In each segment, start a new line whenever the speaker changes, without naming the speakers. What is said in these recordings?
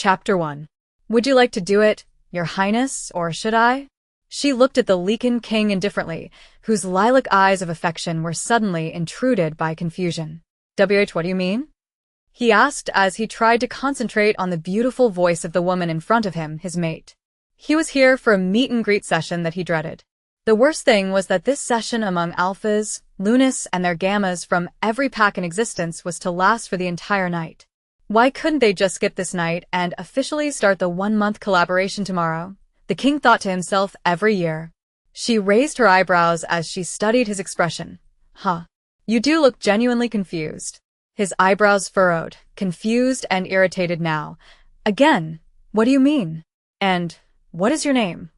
Chapter 1. Would you like to do it, Your Highness, or should I? She looked at the Lycan King indifferently, whose lilac eyes of affection were suddenly intruded by confusion. What do you mean? He asked as he tried to concentrate on the beautiful voice of the woman in front of him, his mate. He was here for a meet-and-greet session that he dreaded. The worst thing was that this session among alphas, lunas, and their gammas from every pack in existence was to last for the entire night. Why couldn't they just skip this night and officially start the 1-month collaboration tomorrow? The king thought to himself every year. She raised her eyebrows as she studied his expression. Huh. You do look genuinely confused. His eyebrows furrowed, confused and irritated now. Again, what do you mean? And what is your name?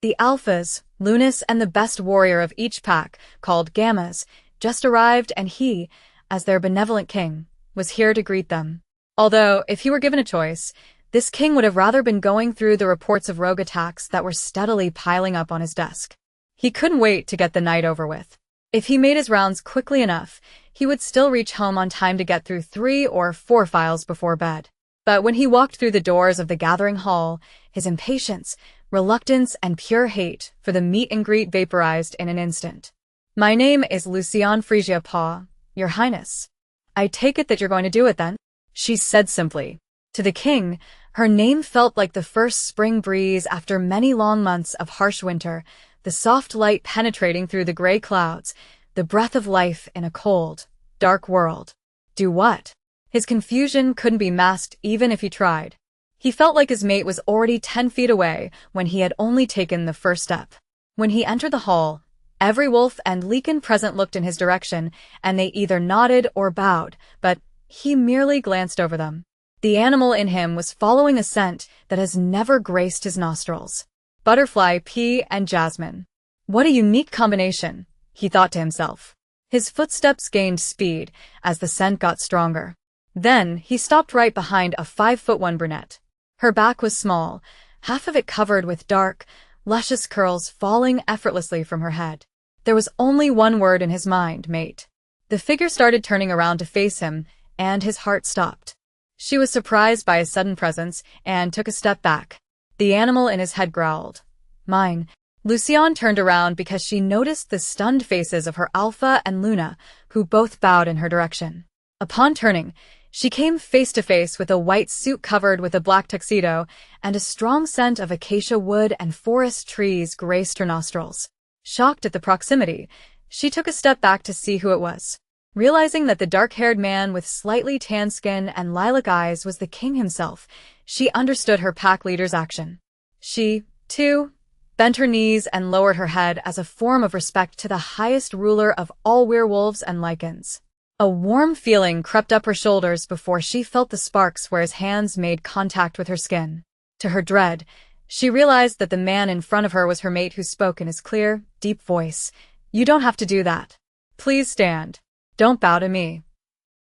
The alphas, lunas, and the best warrior of each pack, called gammas, just arrived, and he, as their benevolent king, was here to greet them. Although, if he were given a choice, this king would have rather been going through the reports of rogue attacks that were steadily piling up on his desk. He couldn't wait to get the night over with. If he made his rounds quickly enough, he would still reach home on time to get through 3 or 4 files before bed. But when he walked through the doors of the gathering hall, his impatience, reluctance, and pure hate for the meet-and-greet vaporized in an instant. My name is Lucianne Paw, Your Highness. I take it that you're going to do it then? She said simply. To the king, her name felt like the first spring breeze after many long months of harsh winter, the soft light penetrating through the gray clouds, the breath of life in a cold, dark world. Do what? His confusion couldn't be masked even if he tried. He felt like his mate was already 10 feet away when he had only taken the first step. When he entered the hall, every wolf and Lycan present looked in his direction, and they either nodded or bowed, but he merely glanced over them. The animal in him was following a scent that has never graced his nostrils. Butterfly, pea, and jasmine. What a unique combination, he thought to himself. His footsteps gained speed as the scent got stronger. Then he stopped right behind a 5'1" brunette. Her back was small, half of it covered with dark, luscious curls falling effortlessly from her head. There was only one word in his mind, mate. The figure started turning around to face him, and his heart stopped. She was surprised by his sudden presence and took a step back. The animal in his head growled. Mine. Lucianne turned around because she noticed the stunned faces of her alpha and Luna, who both bowed in her direction. Upon turning, she came face to face with a white suit covered with a black tuxedo, and a strong scent of acacia wood and forest trees graced her nostrils. Shocked at the proximity, she took a step back to see who it was. Realizing that the dark-haired man with slightly tan skin and lilac eyes was the king himself, she understood her pack leader's action. She, too, bent her knees and lowered her head as a form of respect to the highest ruler of all werewolves and lycans. A warm feeling crept up her shoulders before she felt the sparks where his hands made contact with her skin. To her dread, she realized that the man in front of her was her mate, who spoke in his clear, deep voice. You don't have to do that. Please stand. Don't bow to me,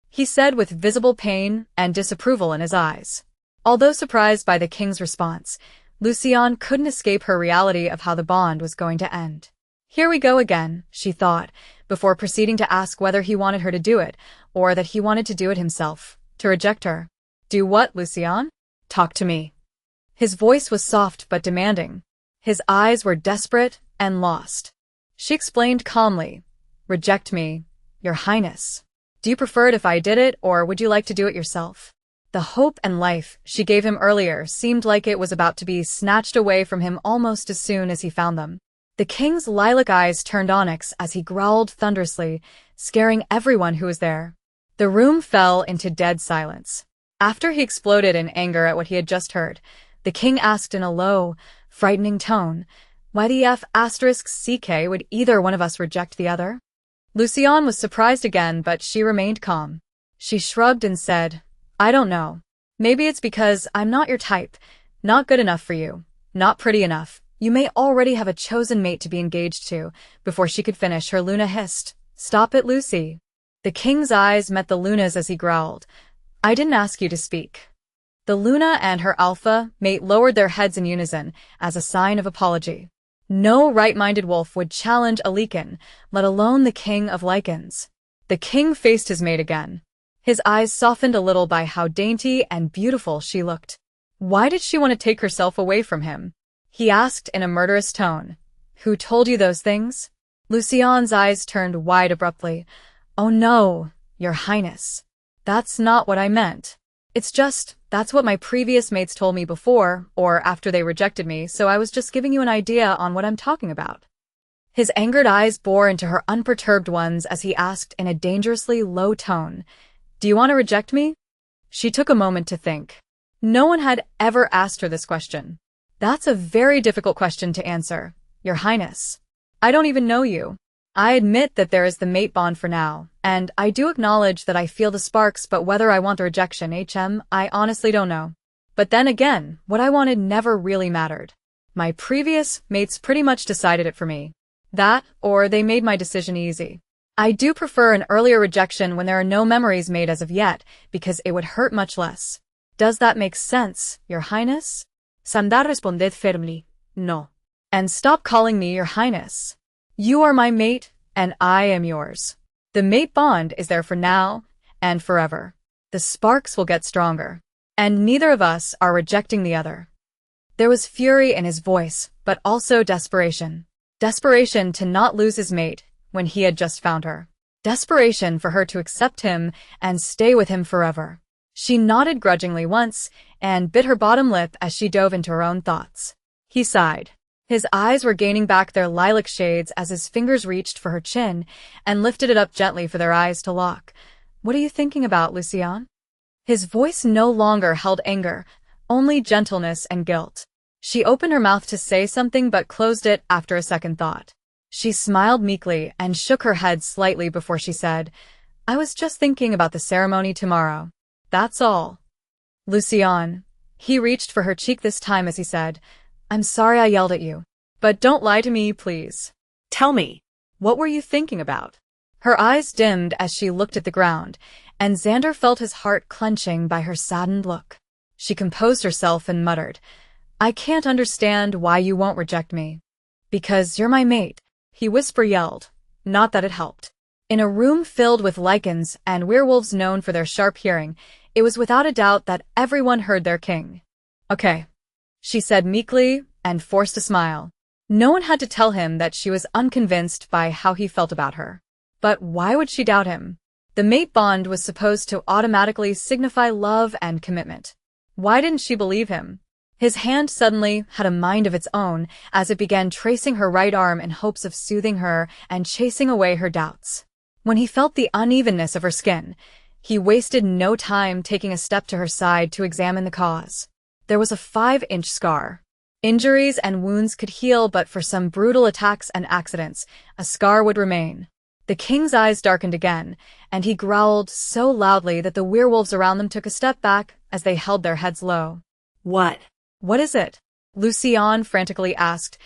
he said with visible pain and disapproval in his eyes. Although surprised by the king's response, Lucianne couldn't escape her reality of how the bond was going to end. Here we go again, she thought, before proceeding to ask whether he wanted her to do it, or that he wanted to do it himself, to reject her. Do what, Lucianne? Talk to me. His voice was soft but demanding. His eyes were desperate and lost. She explained calmly. Reject me, Your Highness. Do you prefer it if I did it, or would you like to do it yourself? The hope and life she gave him earlier seemed like it was about to be snatched away from him almost as soon as he found them. The king's lilac eyes turned onyx as he growled thunderously, scaring everyone who was there. The room fell into dead silence. After he exploded in anger at what he had just heard, the king asked in a low, frightening tone, why the F***CK would either one of us reject the other? Lucianne was surprised again, but she remained calm. She shrugged and said, I don't know. Maybe it's because I'm not your type, not good enough for you, not pretty enough. You may already have a chosen mate to be engaged to. Before she could finish, her Luna hissed, Stop it, Lucy. The king's eyes met the Luna's as he growled, I didn't ask you to speak. The Luna and her alpha mate lowered their heads in unison as a sign of apology. No right-minded wolf would challenge a Lycan, let alone the king of Lycans. The king faced his mate again. His eyes softened a little by how dainty and beautiful she looked. Why did she want to take herself away from him? He asked in a murderous tone. Who told you those things? Lucianne's eyes turned wide abruptly. Oh no, Your Highness. That's not what I meant. It's just, that's what my previous mates told me before, or after they rejected me, so I was just giving you an idea on what I'm talking about. His angered eyes bore into her unperturbed ones as he asked in a dangerously low tone, Do you want to reject me? She took a moment to think. No one had ever asked her this question. That's a very difficult question to answer, Your Highness. I don't even know you. I admit that there is the mate bond for now, and I do acknowledge that I feel the sparks, but whether I want the rejection, I honestly don't know. But then again, what I wanted never really mattered. My previous mates pretty much decided it for me. That, or they made my decision easy. I do prefer an earlier rejection when there are no memories made as of yet, because it would hurt much less. Does that make sense, Your Highness? Xandar responded firmly, No. And stop calling me Your Highness. You are my mate, and I am yours. The mate bond is there for now and forever. The sparks will get stronger, and neither of us are rejecting the other. There was fury in his voice, but also desperation. Desperation to not lose his mate when he had just found her. Desperation for her to accept him and stay with him forever. She nodded grudgingly once and bit her bottom lip as she dove into her own thoughts. He sighed. His eyes were gaining back their lilac shades as his fingers reached for her chin and lifted it up gently for their eyes to lock. What are you thinking about, Lucianne? His voice no longer held anger, only gentleness and guilt. She opened her mouth to say something but closed it after a second thought. She smiled meekly and shook her head slightly before she said, I was just thinking about the ceremony tomorrow. That's all. Lucianne. He reached for her cheek this time as he said, I'm sorry I yelled at you. But don't lie to me, please.
Tell me.
What were you thinking about? Her eyes dimmed as she looked at the ground, and Xandar felt his heart clenching by her saddened look. She composed herself and muttered, I can't understand why you won't reject me. Because you're my mate, he yelled. Not that it helped. In a room filled with Lycans and werewolves known for their sharp hearing, it was without a doubt that everyone heard their king. Okay, she said meekly and forced a smile. No one had to tell him that she was unconvinced by how he felt about her. But why would she doubt him? The mate bond was supposed to automatically signify love and commitment. Why didn't she believe him? His hand suddenly had a mind of its own as it began tracing her right arm in hopes of soothing her and chasing away her doubts. When he felt the unevenness of her skin, he wasted no time taking a step to her side to examine the cause. There was a 5-inch scar. Injuries and wounds could heal, but for some brutal attacks and accidents, a scar would remain. The king's eyes darkened again, and he growled so loudly that the werewolves around them took a step back as they held their heads low.
What?
What is it? Lucianne frantically asked,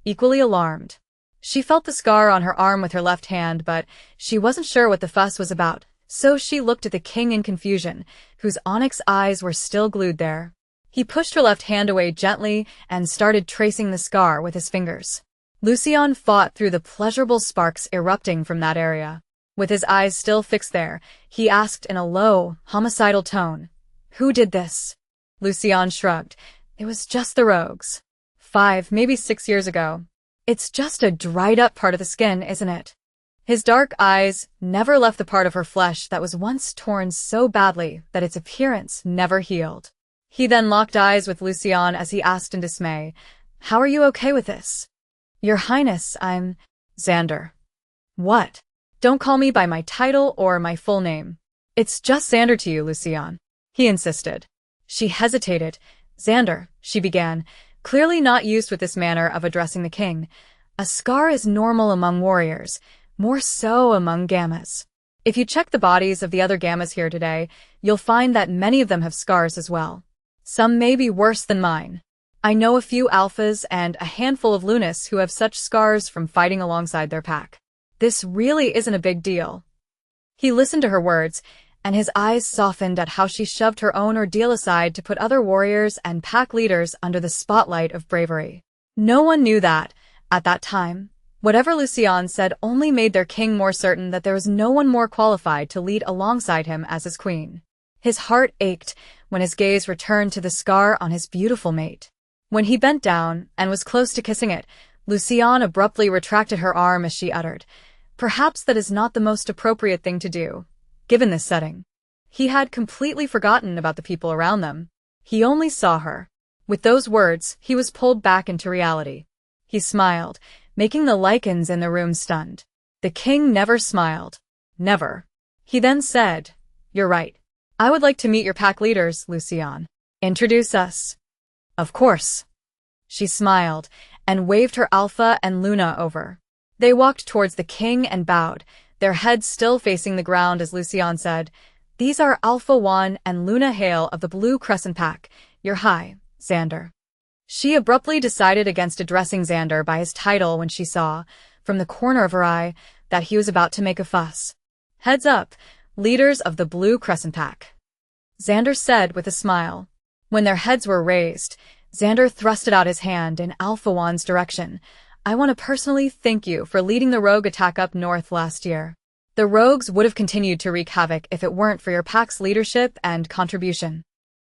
equally alarmed. She felt the scar on her arm with her left hand, but she wasn't sure what the fuss was about, so she looked at the king in confusion, whose onyx eyes were still glued there. He pushed her left hand away gently and started tracing the scar with his fingers. Lucianne fought through the pleasurable sparks erupting from that area. With his eyes still fixed there, he asked in a low, homicidal tone, Who did this? Lucianne shrugged. It was just the rogues. 5, maybe 6 years ago. It's just a dried-up part of the skin, isn't it? His dark eyes never left the part of her flesh that was once torn so badly that its appearance never healed. He then locked eyes with Lucianne as he asked in dismay, How are you okay with this? Your Highness, I'm Xandar. What? Don't call me by my title or my full name. It's just Xandar to you, Lucianne. He insisted. She hesitated. Xandar, she began, clearly not used with this manner of addressing the king. A scar is normal among warriors, more so among gammas. If you check the bodies of the other gammas here today, you'll find that many of them have scars as well. Some may be worse than mine. I know a few alphas and a handful of lunas who have such scars from fighting alongside their pack. This really isn't a big deal. He listened to her words, and his eyes softened at how she shoved her own ordeal aside to put other warriors and pack leaders under the spotlight of bravery. No one knew that, at that time, whatever Lucianne said only made their king more certain that there was no one more qualified to lead alongside him as his queen. His heart ached when his gaze returned to the scar on his beautiful mate. When he bent down and was close to kissing it, Lucianne abruptly retracted her arm as she uttered, "Perhaps that is not the most appropriate thing to do, given this setting." He had completely forgotten about the people around them. He only saw her. With those words, he was pulled back into reality. He smiled, making the Lycans in the room stunned. The king never smiled. Never. He then said, "You're right. I would like to meet your pack leaders, Lucianne. Introduce us." "Of course." She smiled and waved her Alpha and Luna over. They walked towards the king and bowed, their heads still facing the ground as Lucianne said, "These are Alpha 1 and Luna Hale of the Blue Crescent Pack, your high, Xandar." She abruptly decided against addressing Xandar by his title when she saw, from the corner of her eye, that he was about to make a fuss. "Heads up, leaders of the Blue Crescent Pack," Xandar said with a smile. When their heads were raised, Xandar thrusted out his hand in Alpha 1's direction. "I want to personally thank you for leading the rogue attack up north last year. The rogues would have continued to wreak havoc if it weren't for your pack's leadership and contribution."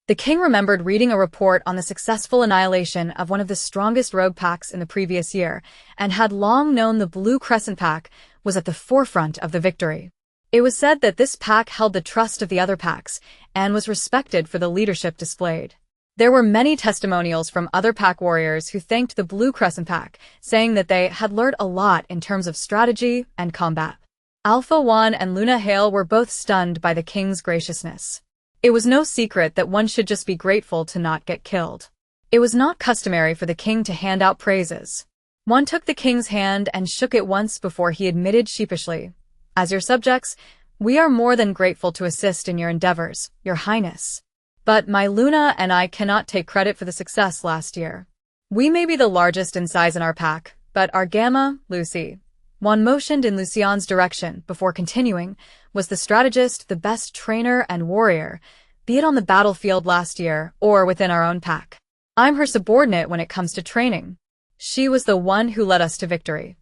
The king remembered reading a report on the successful annihilation of one of the strongest rogue packs in the previous year, and had long known the Blue Crescent Pack was at the forefront of the victory. It was said that this pack held the trust of the other packs, and was respected for the leadership displayed. There were many testimonials from other pack warriors who thanked the Blue Crescent Pack, saying that they had learned a lot in terms of strategy and combat. Alpha 1 and Luna Hale were both stunned by the king's graciousness. It was no secret that one should just be grateful to not get killed. It was not customary for the king to hand out praises. One took the king's hand and shook it once before he admitted sheepishly, "As your subjects, we are more than grateful to assist in your endeavors, your highness. But my Luna and I cannot take credit for the success last year. We may be the largest in size in our pack, but our Gamma, Lucy," one motioned in Lucianne's direction before continuing, "was the strategist, the best trainer and warrior, be it on the battlefield last year or within our own pack. I'm her subordinate when it comes to training. She was the one who led us to victory."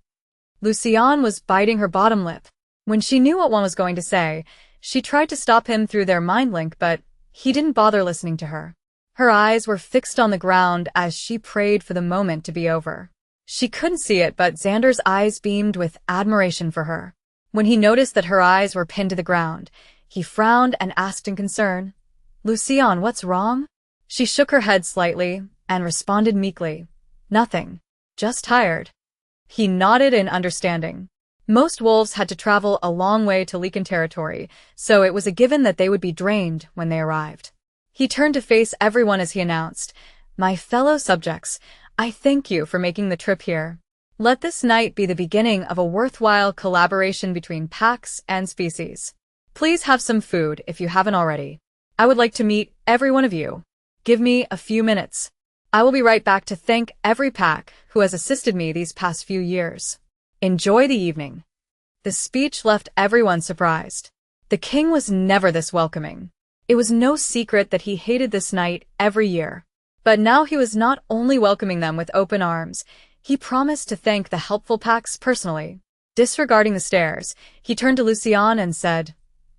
Lucianne was biting her bottom lip. When she knew what one was going to say, she tried to stop him through their mind link, but he didn't bother listening to her. Her eyes were fixed on the ground as she prayed for the moment to be over. She couldn't see it, but Xandar's eyes beamed with admiration for her. When he noticed that her eyes were pinned to the ground, he frowned and asked in concern, "Lucianne, what's wrong?" She shook her head slightly and responded meekly, "Nothing. Just tired." He nodded in understanding. Most wolves had to travel a long way to Lycan territory, so it was a given that they would be drained when they arrived. He turned to face everyone as he announced, "My fellow subjects, I thank you for making the trip here. Let this night be the beginning of a worthwhile collaboration between packs and species. Please have some food if you haven't already. I would like to meet every one of you. Give me a few minutes. I will be right back to thank every pack who has assisted me these past few years. Enjoy the evening." The speech left everyone surprised. The king was never this welcoming. It was no secret that he hated this night every year. But now he was not only welcoming them with open arms, he promised to thank the helpful packs personally. Disregarding the stares, he turned to Lucianne and said,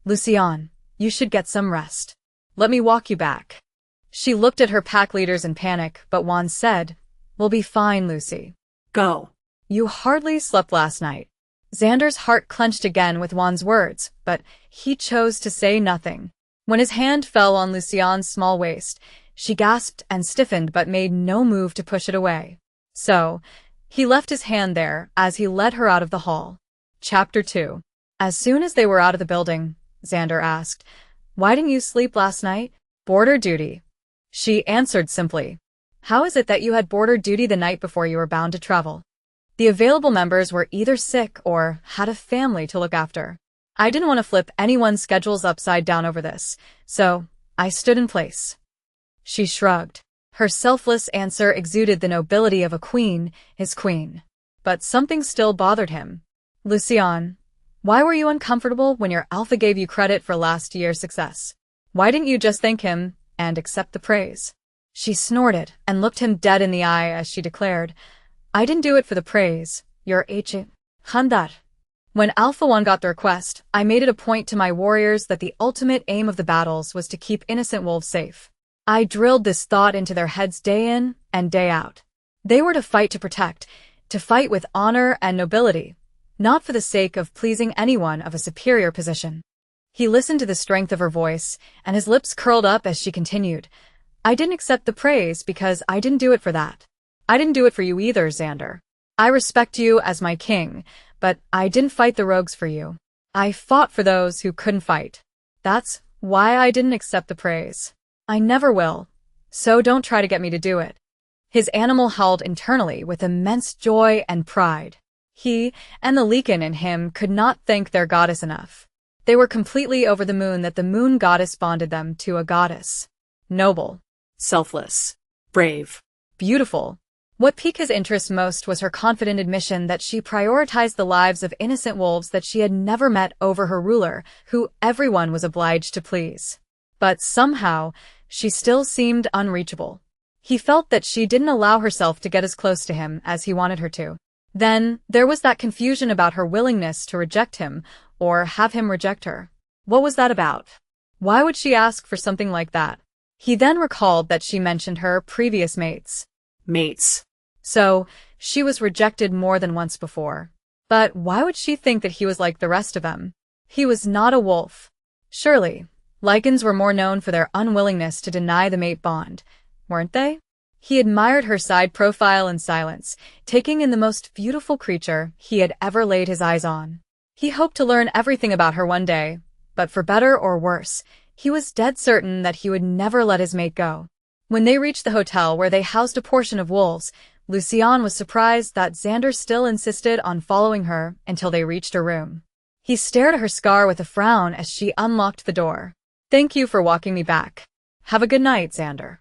"Lucianne, you should get some rest. Let me walk you back." She looked at her pack leaders in panic, but Juan said, "We'll be fine, Lucy.
Go."
You hardly slept last night." Xandar's heart clenched again with Juan's words, but he chose to say nothing. When his hand fell on Lucianne's small waist, she gasped and stiffened but made no move to push it away. So, he left his hand there as he led her out of the hall. Chapter 2. As soon as they were out of the building, Xandar asked, "Why didn't you sleep last night?" "Border duty." She answered simply. "How is it that you had border duty the night before you were bound to travel?" The available members were either sick or had a family to look after. I didn't want to flip anyone's schedules upside down over this, so I stood in place. She shrugged. Her selfless answer exuded the nobility of a queen, his queen. But something still bothered him. "Lucianne, why were you uncomfortable when your alpha gave you credit for last year's success? Why didn't you just thank him and accept the praise?" She snorted and looked him dead in the eye as she declared, "I didn't do it for the praise, your H. Xandar. When Alpha One got the request, I made it a point to my warriors that the ultimate aim of the battles was to keep innocent wolves safe. I drilled this thought into their heads day in and day out. They were to fight to protect, to fight with honor and nobility, not for the sake of pleasing anyone of a superior position. He listened to the strength of her voice, and his lips curled up as she continued. I didn't accept the praise because I didn't do it for that. I didn't do it for you either, Xandar. I respect you as my king, but I didn't fight the rogues for you. I fought for those who couldn't fight. That's why I didn't accept the praise. I never will, so don't try to get me to do it. His animal howled internally with immense joy and pride. He and the Lycan in him could not thank their goddess enough. They were completely over the moon that the moon goddess bonded them to a goddess. Noble, selfless, brave, beautiful. What piqued his interest most was her confident admission that she prioritized the lives of innocent wolves that she had never met over her ruler, who everyone was obliged to please. But somehow, she still seemed unreachable. He felt that she didn't allow herself to get as close to him as he wanted her to. Then, there was that confusion about her willingness to reject him, or have him reject her. What was that about? Why would she ask for something like that? He then recalled that she mentioned her previous mates. So, she was rejected more than once before. But why would she think that he was like the rest of them? He was not a wolf. Surely, Lycans were more known for their unwillingness to deny the mate bond, weren't they? He admired her side profile in silence, taking in the most beautiful creature he had ever laid his eyes on. He hoped to learn everything about her one day, but for better or worse, he was dead certain that he would never let his mate go. When they reached the hotel where they housed a portion of wolves, Lucianne was surprised that Xandar still insisted on following her until they reached her room. He stared at her scar with a frown as she unlocked the door. Thank you for walking me back. Have a good night, Xandar.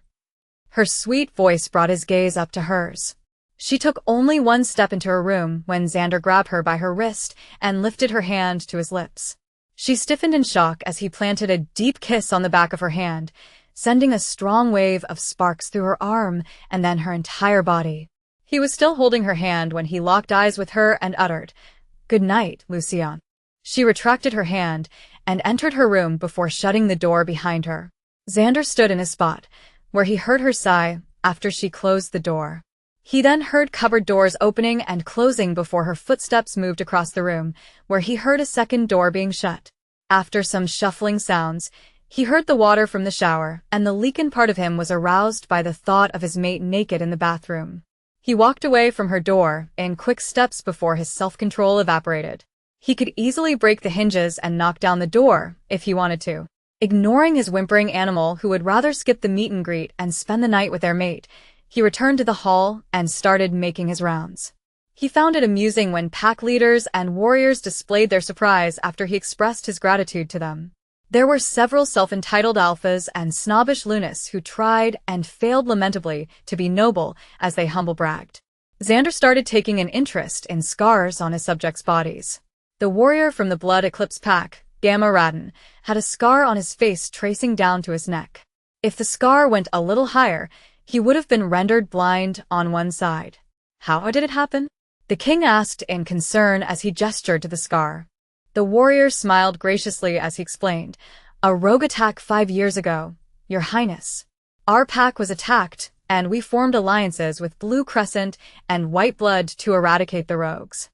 Her sweet voice brought his gaze up to hers. She took only one step into her room when Xandar grabbed her by her wrist and lifted her hand to his lips. She stiffened in shock as he planted a deep kiss on the back of her hand, sending a strong wave of sparks through her arm and then her entire body. He was still holding her hand when he locked eyes with her and uttered, "Good night, Lucianne." She retracted her hand and entered her room before shutting the door behind her. Xandar stood in his spot, where he heard her sigh after she closed the door. He then heard cupboard doors opening and closing before her footsteps moved across the room, where he heard a second door being shut. After some shuffling sounds, he heard the water from the shower, and the Lycan part of him was aroused by the thought of his mate naked in the bathroom. He walked away from her door in quick steps before his self-control evaporated. He could easily break the hinges and knock down the door if he wanted to. Ignoring his whimpering animal who would rather skip the meet and greet and spend the night with their mate, he returned to the hall and started making his rounds. He found it amusing when pack leaders and warriors displayed their surprise after he expressed his gratitude to them. There were several self-entitled alphas and snobbish Lunas who tried and failed lamentably to be noble as they humble bragged. Xandar started taking an interest in scars on his subjects' bodies. The warrior from the Blood Eclipse pack, Gamma Radin, had a scar on his face tracing down to his neck. If the scar went a little higher, he would have been rendered blind on one side. How did it happen? The king asked in concern as he gestured to the scar. The warrior smiled graciously as he explained, "A rogue attack 5 years ago, Your Highness. Our pack was attacked, and we formed alliances with Blue Crescent and White Blood to eradicate the rogues."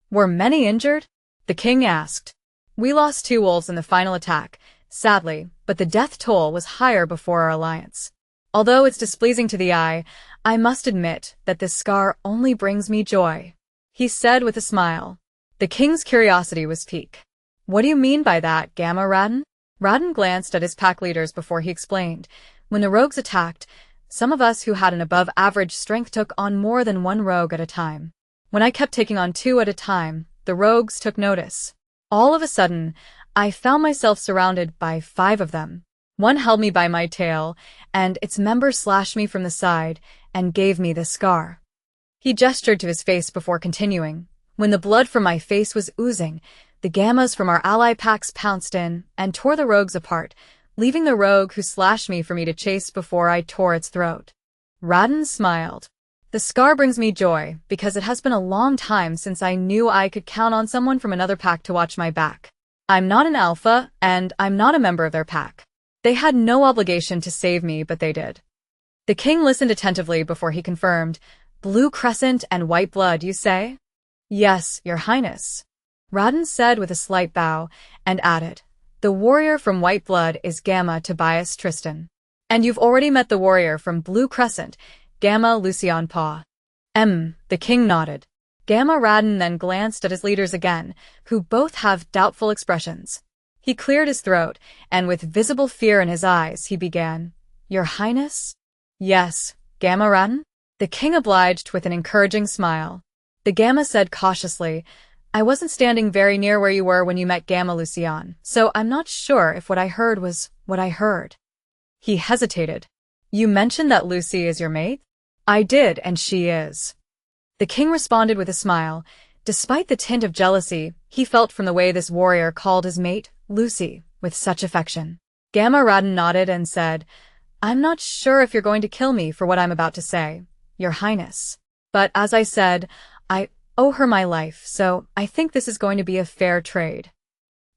"Were many injured?" the king asked. "We lost 2 wolves in the final attack, sadly, but the death toll was higher before our alliance. Although it's displeasing to the eye, I must admit that this scar only brings me joy," he said with a smile. The king's curiosity was piqued. "What do you mean by that, Gamma Radin?" Radin glanced at his pack leaders before he explained. "When the rogues attacked, some of us who had an above-average strength took on more than 1 rogue at a time. When I kept taking on 2 at a time, the rogues took notice. All of a sudden, I found myself surrounded by 5 of them. One held me by my tail, and its member slashed me from the side and gave me this scar." He gestured to his face before continuing. "When the blood from my face was oozing, the gammas from our ally packs pounced in and tore the rogues apart, leaving the rogue who slashed me for me to chase before I tore its throat." Radin smiled. The scar brings me joy, because it has been a long time since I knew I could count on someone from another pack to watch my back. I'm not an alpha, and I'm not a member of their pack. They had no obligation to save me, but they did. The king listened attentively before he confirmed. Blue crescent and white blood, you say? Yes, your highness. Radin said with a slight bow, and added, the warrior from white blood is Gamma Tobias Tristan. And you've already met the warrior from Blue Crescent, Gamma Lucianne Paw. The king nodded. Gamma Radin then glanced at his leaders again, who both have doubtful expressions. He cleared his throat, and with visible fear in his eyes, he began, Your Highness? Yes, Gamma Radin? The king obliged with an encouraging smile. The Gamma said cautiously, I wasn't standing very near where you were when you met Gamma Lucianne, so I'm not sure if what I heard was what I heard. He hesitated. You mentioned that Lucy is your mate? I did, and she is. The king responded with a smile. Despite the tint of jealousy he felt from the way this warrior called his mate, Lucy, with such affection. Gamma Radin nodded and said, I'm not sure if you're going to kill me for what I'm about to say, Your Highness. But as I said, I owe her my life, so I think this is going to be a fair trade.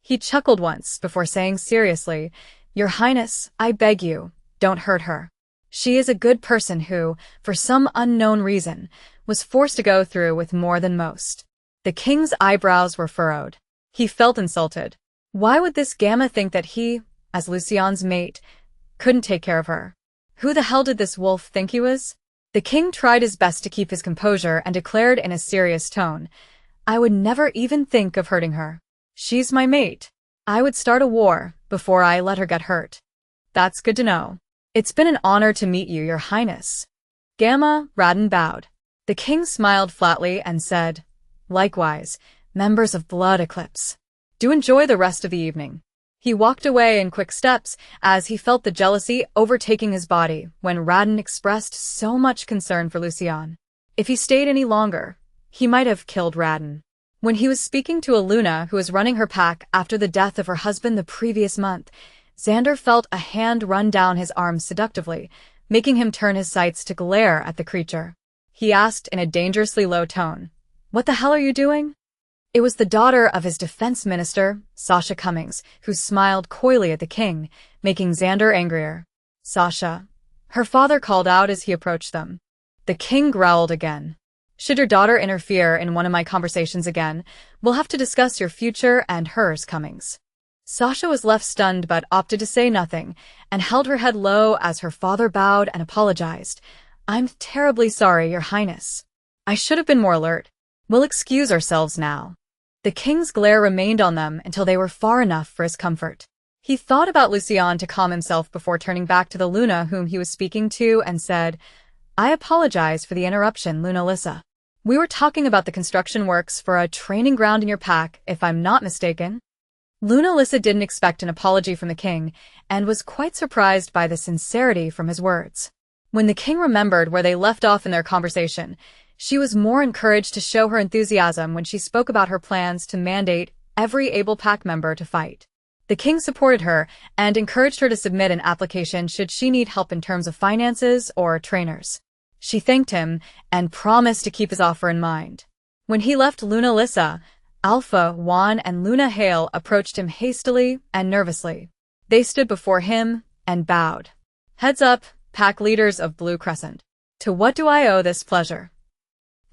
He chuckled once before saying seriously, Your Highness, I beg you, don't hurt her. She is a good person who, for some unknown reason, was forced to go through with more than most. The king's eyebrows were furrowed. He felt insulted. Why would this Gamma think that he, as Lucianne's mate, couldn't take care of her? Who the hell did this wolf think he was? The king tried his best to keep his composure and declared in a serious tone, I would never even think of hurting her. She's my mate. I would start a war before I let her get hurt. That's good to know. It's been an honor to meet you, Your Highness. Gamma Radin bowed. The king smiled flatly and said, Likewise, members of Blood Eclipse. Do enjoy the rest of the evening. He walked away in quick steps as he felt the jealousy overtaking his body when Radin expressed so much concern for Lucianne. If he stayed any longer, he might have killed Radin. When he was speaking to Aluna, who was running her pack after the death of her husband the previous month, Xandar felt a hand run down his arm seductively, making him turn his sights to glare at the creature. He asked in a dangerously low tone, What the hell are you doing? It was the daughter of his defense minister, Sasha Cummings, who smiled coyly at the king, making Xandar angrier. Sasha. Her father called out as he approached them. The king growled again. Should your daughter interfere in one of my conversations again, we'll have to discuss your future and hers, Cummings. Sasha was left stunned but opted to say nothing, and held her head low as her father bowed and apologized. I'm terribly sorry, Your Highness. I should have been more alert. We'll excuse ourselves now. The king's glare remained on them until they were far enough for his comfort. He thought about Lucianne to calm himself before turning back to the Luna whom he was speaking to and said, I apologize for the interruption, Luna Lissa. We were talking about the construction works for a training ground in your pack, if I'm not mistaken. Luna Lissa didn't expect an apology from the king and was quite surprised by the sincerity from his words. When the king remembered where they left off in their conversation, she was more encouraged to show her enthusiasm when she spoke about her plans to mandate every able pack member to fight. The king supported her and encouraged her to submit an application should she need help in terms of finances or trainers. She thanked him and promised to keep his offer in mind. When he left Luna Lissa, Alpha, Juan, and Luna Hale approached him hastily and nervously. They stood before him and bowed. Heads up, pack leaders of Blue Crescent. To what do I owe this pleasure?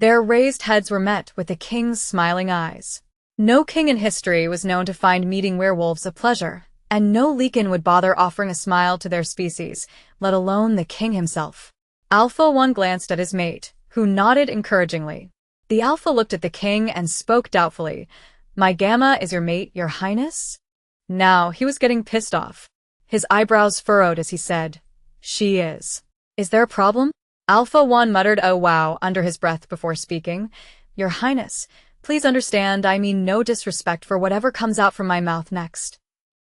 Their raised heads were met with the king's smiling eyes. No king in history was known to find meeting werewolves a pleasure, and no Lycan would bother offering a smile to their species, let alone the king himself. Alpha One glanced at his mate, who nodded encouragingly. The Alpha looked at the king and spoke doubtfully. My Gamma is your mate, Your Highness? Now he was getting pissed off. His eyebrows furrowed as he said, She is. Is there a problem? Alpha One muttered oh wow under his breath before speaking. Your Highness, please understand I mean no disrespect for whatever comes out from my mouth next.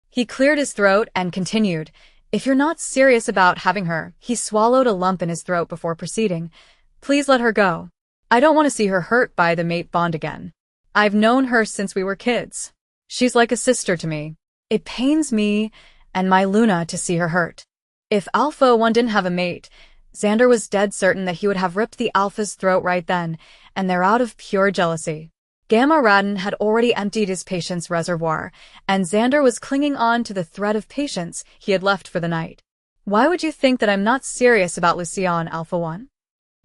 He cleared his throat and continued, If you're not serious about having her, he swallowed a lump in his throat before proceeding. Please let her go. I don't want to see her hurt by the mate bond again. I've known her since we were kids. She's like a sister to me. It pains me and my Luna to see her hurt. If Alpha One didn't have a mate, Xandar was dead certain that he would have ripped the alpha's throat right then, and they're out of pure jealousy. Gamma Radin had already emptied his patience reservoir, and Xandar was clinging on to the thread of patience he had left for the night. "Why would you think that I'm not serious about Lucianne, Alpha One?"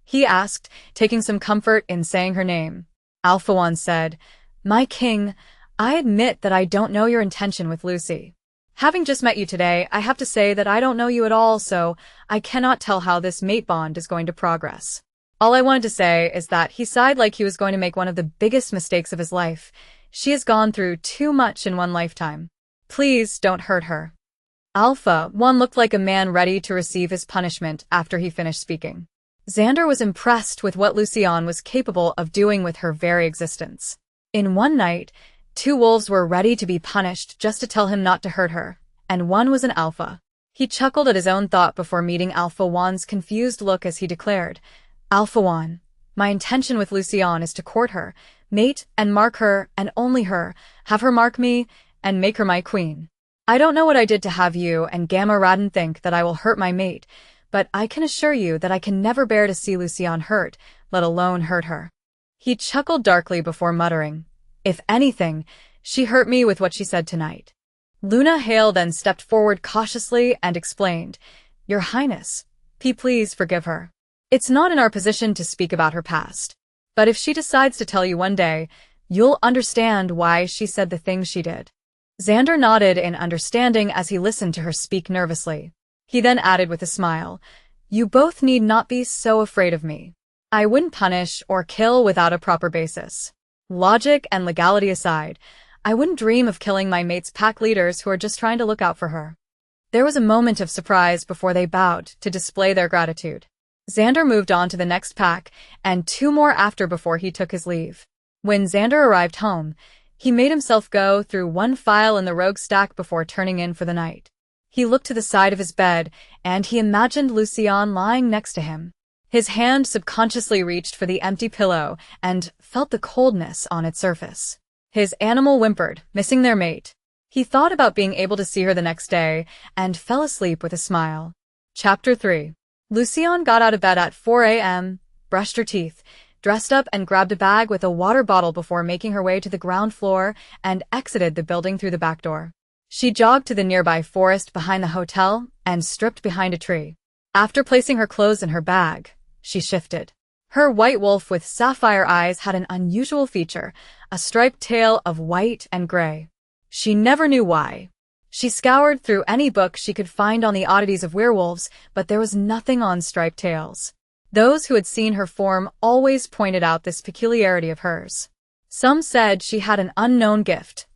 he asked, taking some comfort in saying her name. Alpha One said, "My king, I admit that I don't know your intention with Lucy. Having just met you today, I have to say that I don't know you at all, so I cannot tell how this mate bond is going to progress. All I wanted to say is that he sighed like he was going to make one of the biggest mistakes of his life. She has gone through too much in one lifetime. Please don't hurt her." Alpha One looked like a man ready to receive his punishment after he finished speaking. Xandar was impressed with what Lucianne was capable of doing with her very existence. In one night, 2 wolves were ready to be punished just to tell him not to hurt her, and one was an alpha. He chuckled at his own thought before meeting Alpha One's confused look as he declared, "Alpha One, my intention with Lucianne is to court her, mate and mark her, and only her, have her mark me, and make her my queen. I don't know what I did to have you and Gamma Radin think that I will hurt my mate, but I can assure you that I can never bear to see Lucianne hurt, let alone hurt her." He chuckled darkly before muttering, "If anything, she hurt me with what she said tonight." Luna Hale then stepped forward cautiously and explained, "Your Highness, please forgive her. It's not in our position to speak about her past. But if she decides to tell you one day, you'll understand why she said the things she did." Xandar nodded in understanding as he listened to her speak nervously. He then added with a smile, "You both need not be so afraid of me. I wouldn't punish or kill without a proper basis. Logic and legality aside, I wouldn't dream of killing my mate's pack leaders who are just trying to look out for her." There was a moment of surprise before they bowed to display their gratitude. Xandar moved on to the next pack, and 2 more after before he took his leave. When Xandar arrived home, he made himself go through one file in the rogue stack before turning in for the night. He looked to the side of his bed, and he imagined Lucianne lying next to him. His hand subconsciously reached for the empty pillow and felt the coldness on its surface. His animal whimpered, missing their mate. He thought about being able to see her the next day and fell asleep with a smile. Chapter 3. Lucianne got out of bed at 4 a.m., brushed her teeth, dressed up and grabbed a bag with a water bottle before making her way to the ground floor and exited the building through the back door. She jogged to the nearby forest behind the hotel and stripped behind a tree. After placing her clothes in her bag, she shifted. Her white wolf with sapphire eyes had an unusual feature, a striped tail of white and gray. She never knew why. She scoured through any book she could find on the oddities of werewolves, but there was nothing on striped tails. Those who had seen her form always pointed out this peculiarity of hers. Some said she had an unknown gift.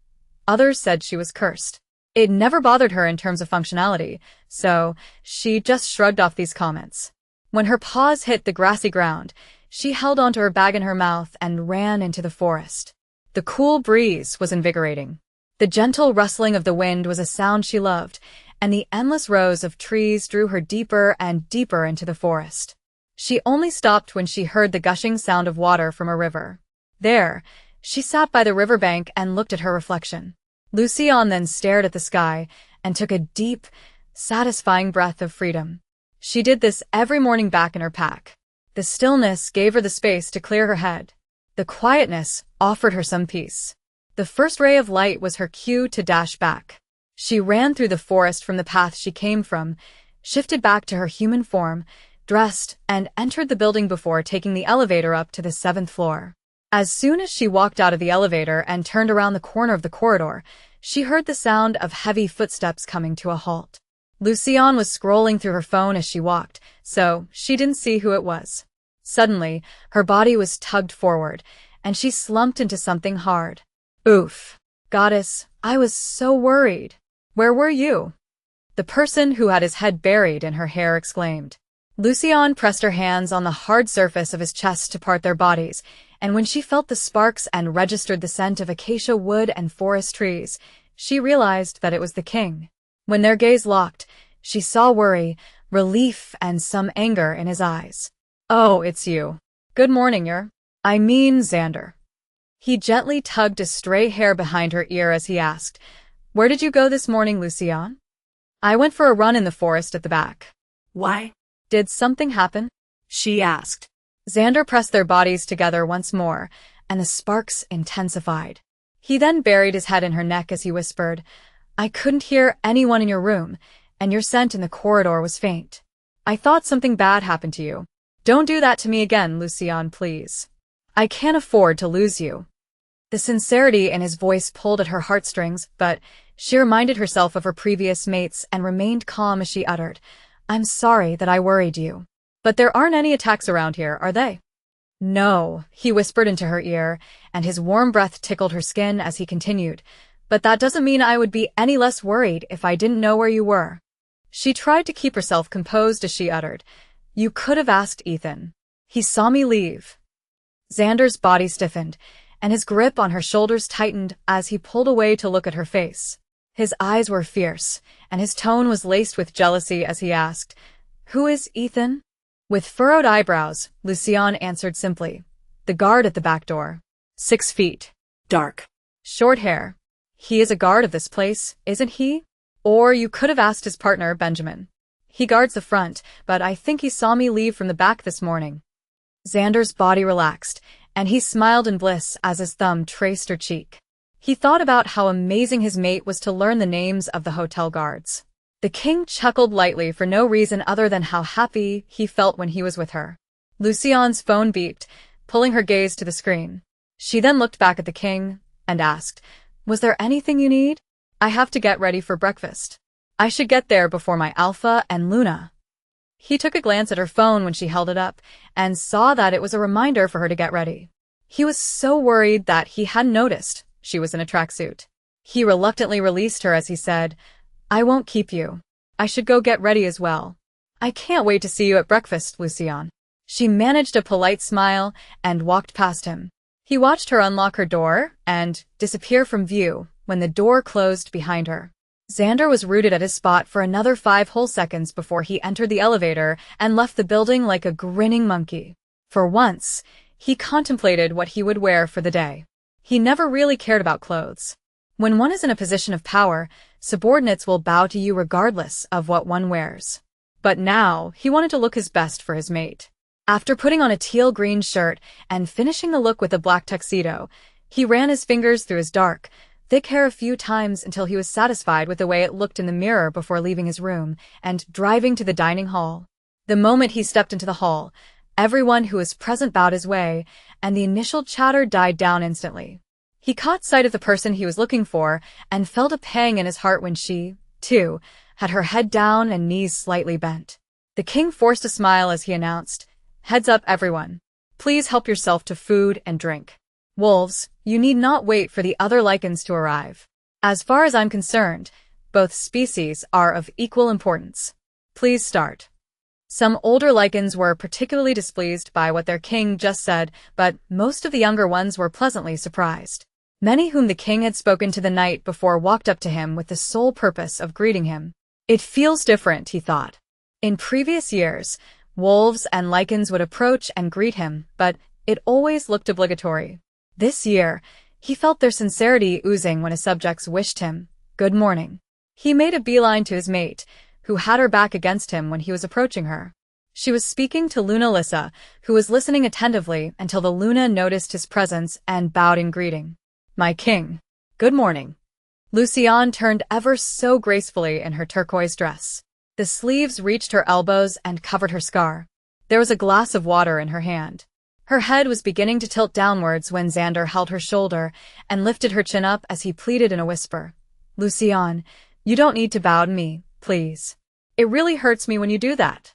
Others said she was cursed. It never bothered her in terms of functionality, so she just shrugged off these comments. When her paws hit the grassy ground, she held onto her bag in her mouth and ran into the forest. The cool breeze was invigorating. The gentle rustling of the wind was a sound she loved, and the endless rows of trees drew her deeper and deeper into the forest. She only stopped when she heard the gushing sound of water from a river. There, she sat by the riverbank and looked at her reflection. Lucianne then stared at the sky and took a deep, satisfying breath of freedom. She did this every morning back in her pack. The stillness gave her the space to clear her head. The quietness offered her some peace. The first ray of light was her cue to dash back. She ran through the forest from the path she came from, shifted back to her human form, dressed, and entered the building before taking the elevator up to the 7th floor. As soon as she walked out of the elevator and turned around the corner of the corridor, she heard the sound of heavy footsteps coming to a halt. Lucianne was scrolling through her phone as she walked, so she didn't see who it was. Suddenly, her body was tugged forward, and she slumped into something hard. Oof. Goddess, I was so worried. Where were you? The person who had his head buried in her hair exclaimed. Lucianne pressed her hands on the hard surface of his chest to part their bodies, and when she felt the sparks and registered the scent of acacia wood and forest trees, she realized that it was the king. When their gaze locked, she saw worry, relief, and some anger in his eyes. Oh, it's you. Good morning, Xandar. He gently tugged a stray hair behind her ear as he asked, Where did you go this morning, Lucianne? I went for a run in the forest at the back.
Why?
Did something happen?
she asked.
Xandar pressed their bodies together once more, and the sparks intensified. He then buried his head in her neck as he whispered, I couldn't hear anyone in your room, and your scent in the corridor was faint. I thought something bad happened to you. Don't do that to me again, Lucianne, please. I can't afford to lose you. The sincerity in his voice pulled at her heartstrings, but she reminded herself of her previous mates and remained calm as she uttered, I'm sorry that I worried you. But there aren't any attacks around here, are they? No, he whispered into her ear, and his warm breath tickled her skin as he continued, but that doesn't mean I would be any less worried if I didn't know where you were. She tried to keep herself composed as she uttered, You could have asked Ethan. He saw me leave. Xandar's body stiffened, and his grip on her shoulders tightened as he pulled away to look at her face. His eyes were fierce, and his tone was laced with jealousy as he asked, Who is Ethan? With furrowed eyebrows, Lucianne answered simply, The guard at the back door. 6 feet.
Dark.
Short hair. He is a guard of this place, isn't he? Or you could have asked his partner, Benjamin. He guards the front, but I think he saw me leave from the back this morning. Xandar's body relaxed, and he smiled in bliss as his thumb traced her cheek. He thought about how amazing his mate was to learn the names of the hotel guards. The king chuckled lightly for no reason other than how happy he felt when he was with her. Lucianne's phone beeped, pulling her gaze to the screen. She then looked back at the king and asked, Was there anything you need? I have to get ready for breakfast. I should get there before my Alpha and Luna. He took a glance at her phone when she held it up and saw that it was a reminder for her to get ready. He was so worried that he hadn't noticed she was in a tracksuit. He reluctantly released her as he said, I won't keep you. I should go get ready as well. I can't wait to see you at breakfast, Lucianne. She managed a polite smile and walked past him. He watched her unlock her door and disappear from view when the door closed behind her. Xandar was rooted at his spot for another 5 whole seconds before he entered the elevator and left the building like a grinning monkey. For once, he contemplated what he would wear for the day. He never really cared about clothes. When one is in a position of power, subordinates will bow to you regardless of what one wears. But now, he wanted to look his best for his mate. After putting on a teal-green shirt and finishing the look with a black tuxedo, he ran his fingers through his dark, thick hair a few times until he was satisfied with the way it looked in the mirror before leaving his room and driving to the dining hall. The moment he stepped into the hall, everyone who was present bowed his way, and the initial chatter died down instantly. He caught sight of the person he was looking for and felt a pang in his heart when she, too, had her head down and knees slightly bent. The king forced a smile as he announced, Heads up, everyone. Please help yourself to food and drink. Wolves, you need not wait for the other Lycans to arrive. As far as I'm concerned, both species are of equal importance. Please start. Some older Lycans were particularly displeased by what their king just said, but most of the younger ones were pleasantly surprised. Many whom the king had spoken to the night before walked up to him with the sole purpose of greeting him. It feels different, he thought. In previous years, wolves and Lycans would approach and greet him, but it always looked obligatory. This year, he felt their sincerity oozing when his subjects wished him good morning. He made a beeline to his mate, who had her back against him when he was approaching her. She was speaking to Luna Lissa, who was listening attentively until the Luna noticed his presence and bowed in greeting. My king. Good morning. Lucianne turned ever so gracefully in her turquoise dress. The sleeves reached her elbows and covered her scar. There was a glass of water in her hand. Her head was beginning to tilt downwards when Xandar held her shoulder and lifted her chin up as he pleaded in a whisper. Lucianne, you don't need to bow to me, please. It really hurts me when you do that.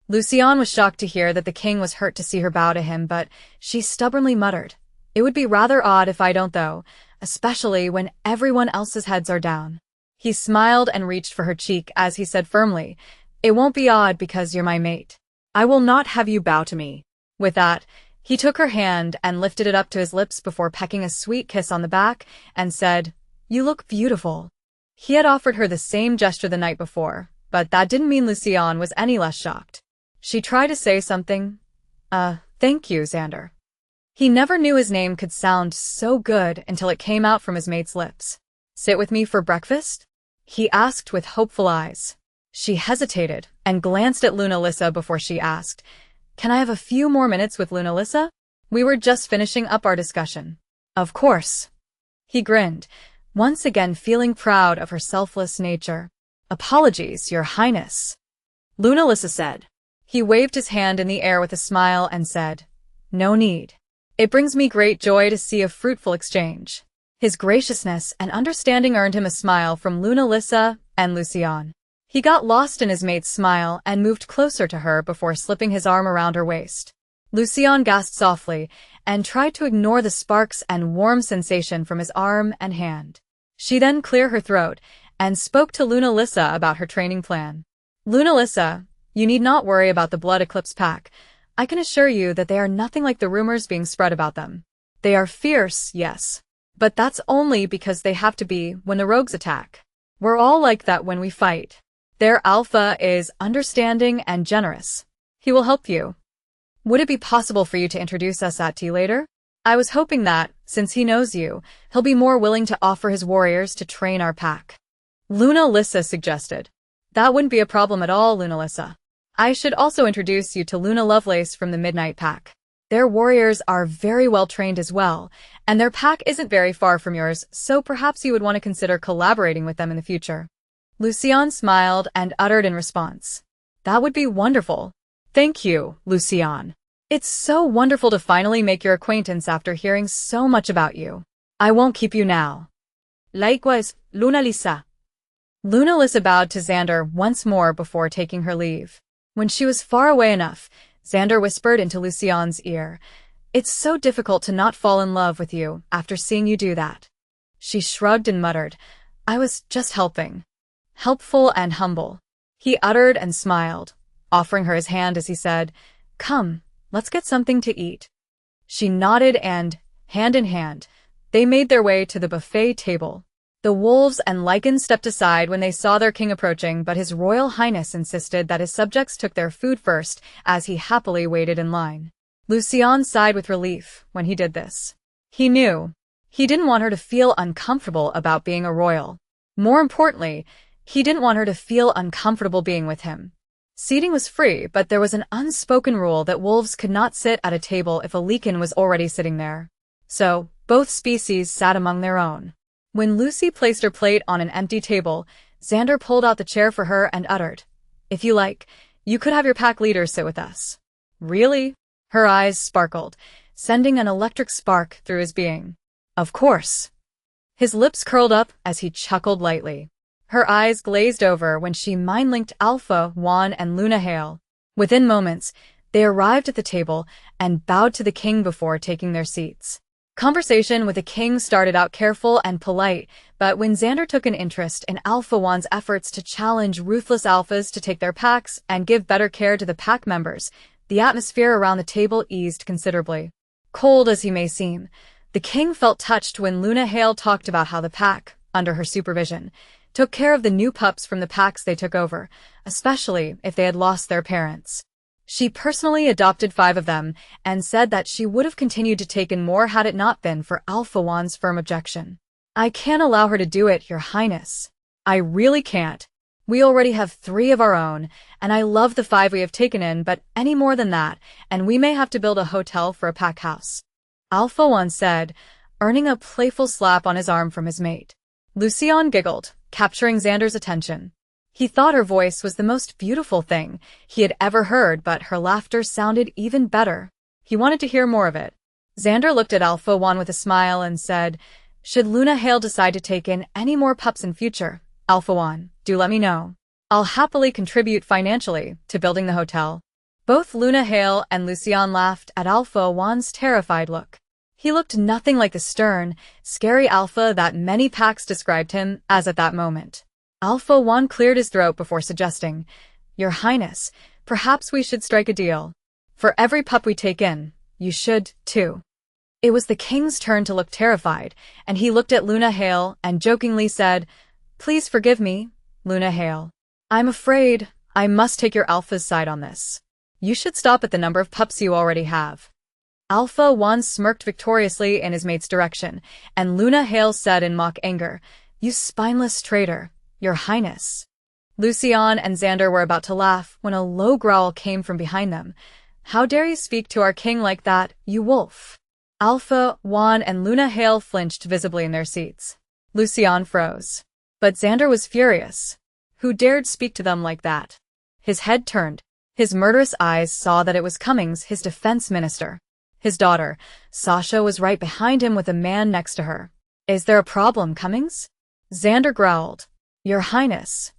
Lucianne was shocked to hear that the king was hurt to see her bow to him, but she stubbornly muttered, It would be rather odd if I don't though, especially when everyone else's heads are down. He smiled and reached for her cheek as he said firmly, It won't be odd because you're my mate. I will not have you bow to me. With that, he took her hand and lifted it up to his lips before pecking a sweet kiss on the back and said, You look beautiful. He had offered her the same gesture the night before, but that didn't mean Lucianne was any less shocked. She tried to say something. Thank you, Xandar. He never knew his name could sound so good until it came out from his mate's lips. Sit with me for breakfast? He asked with hopeful eyes. She hesitated and glanced at Lunalisa before she asked, "Can I have a few more minutes with Lunalisa? We were just finishing up our discussion." "Of course." He grinned, once again feeling proud of her selfless nature. "Apologies, Your Highness," Lunalisa said. He waved his hand in the air with a smile and said, "No need. It brings me great joy to see a fruitful exchange." His graciousness and understanding earned him a smile from Lunalisa and Lucianne. He got lost in his mate's smile and moved closer to her before slipping his arm around her waist. Lucianne gasped softly and tried to ignore the sparks and warm sensation from his arm and hand. She then cleared her throat and spoke to Lunalisa about her training plan. "Lunalisa, you need not worry about the Blood Eclipse pack. I can assure you that they are nothing like the rumors being spread about them. They are fierce, yes, but that's only because they have to be when the rogues attack. We're all like that when we fight. Their alpha is understanding and generous. He will help you. Would it be possible for you to introduce us at tea later? I was hoping that, since he knows you, he'll be more willing to offer his warriors to train our pack." Lunalisa suggested. "That wouldn't be a problem at all, Lunalisa. I should also introduce you to Luna Lovelace from the Midnight Pack. Their warriors are very well trained as well, and their pack isn't very far from yours, so perhaps you would want to consider collaborating with them in the future." Lucianne smiled and uttered in response, "That would be wonderful. Thank you, Lucianne. It's so wonderful to finally make your acquaintance after hearing so much about you. I won't keep you now." "Likewise, Lunalisa." Lunalisa bowed to Xandar once more before taking her leave. When she was far away enough, Xandar whispered into Lucianne's ear, "It's so difficult to not fall in love with you after seeing you do that." She shrugged and muttered, "I was just helping." "Helpful and humble," he uttered and smiled, offering her his hand as he said, "Come, let's get something to eat." She nodded and, hand in hand, they made their way to the buffet table. The wolves and Lycan stepped aside when they saw their king approaching, but His Royal Highness insisted that his subjects took their food first, as he happily waited in line. Lucianne sighed with relief when he did this. He knew. He didn't want her to feel uncomfortable about being a royal. More importantly, he didn't want her to feel uncomfortable being with him. Seating was free, but there was an unspoken rule that wolves could not sit at a table if a Lycan was already sitting there. So, both species sat among their own. When Lucy placed her plate on an empty table, Xandar pulled out the chair for her and uttered, "If you like, you could have your pack leader sit with us." "Really?" Her eyes sparkled, sending an electric spark through his being. "Of course." His lips curled up as he chuckled lightly. Her eyes glazed over when she mind-linked Alpha, Juan, and Luna Hale. Within moments, they arrived at the table and bowed to the king before taking their seats. Conversation with the king started out careful and polite, but when Xandar took an interest in Alpha Juan's efforts to challenge ruthless alphas to take their packs and give better care to the pack members, the atmosphere around the table eased considerably. Cold as he may seem, the king felt touched when Luna Hale talked about how the pack, under her supervision, took care of the new pups from the packs they took over, especially if they had lost their parents. She personally adopted 5 of them and said that she would have continued to take in more had it not been for Alpha Juan's firm objection. "I can't allow her to do it, Your Highness. I really can't. We already have 3 of our own, and I love the 5 we have taken in, but any more than that, and we may have to build a hotel for a pack house," Alpha Juan said, earning a playful slap on his arm from his mate. Lucianne giggled, capturing Xandar's attention. He thought her voice was the most beautiful thing he had ever heard, but her laughter sounded even better. He wanted to hear more of it. Xandar looked at Alpha Juan with a smile and said, "Should Luna Hale decide to take in any more pups in future, Alpha Juan, do let me know. I'll happily contribute financially to building the hotel." Both Luna Hale and Lucianne laughed at Alpha Juan's terrified look. He looked nothing like the stern, scary alpha that many packs described him as at that moment. Alpha Juan cleared his throat before suggesting, "Your Highness, perhaps we should strike a deal. For every pup we take in, you should, too." It was the king's turn to look terrified, and he looked at Luna Hale and jokingly said, "Please forgive me, Luna Hale. I'm afraid I must take your alpha's side on this. You should stop at the number of pups you already have." Alpha Juan smirked victoriously in his mate's direction, and Luna Hale said in mock anger, "You spineless traitor, Your Highness. Lucianne and Xandar were about to laugh when a low growl came from behind them. "How dare you speak to our king like that, you wolf?" Alpha, Juan, and Luna Hale flinched visibly in their seats. Lucianne froze. But Xandar was furious. Who dared speak to them like that? His head turned. His murderous eyes saw that it was Cummings, his defense minister. His daughter, Sasha, was right behind him with a man next to her. "Is there a problem, Cummings?" Xandar growled. "Your Highness."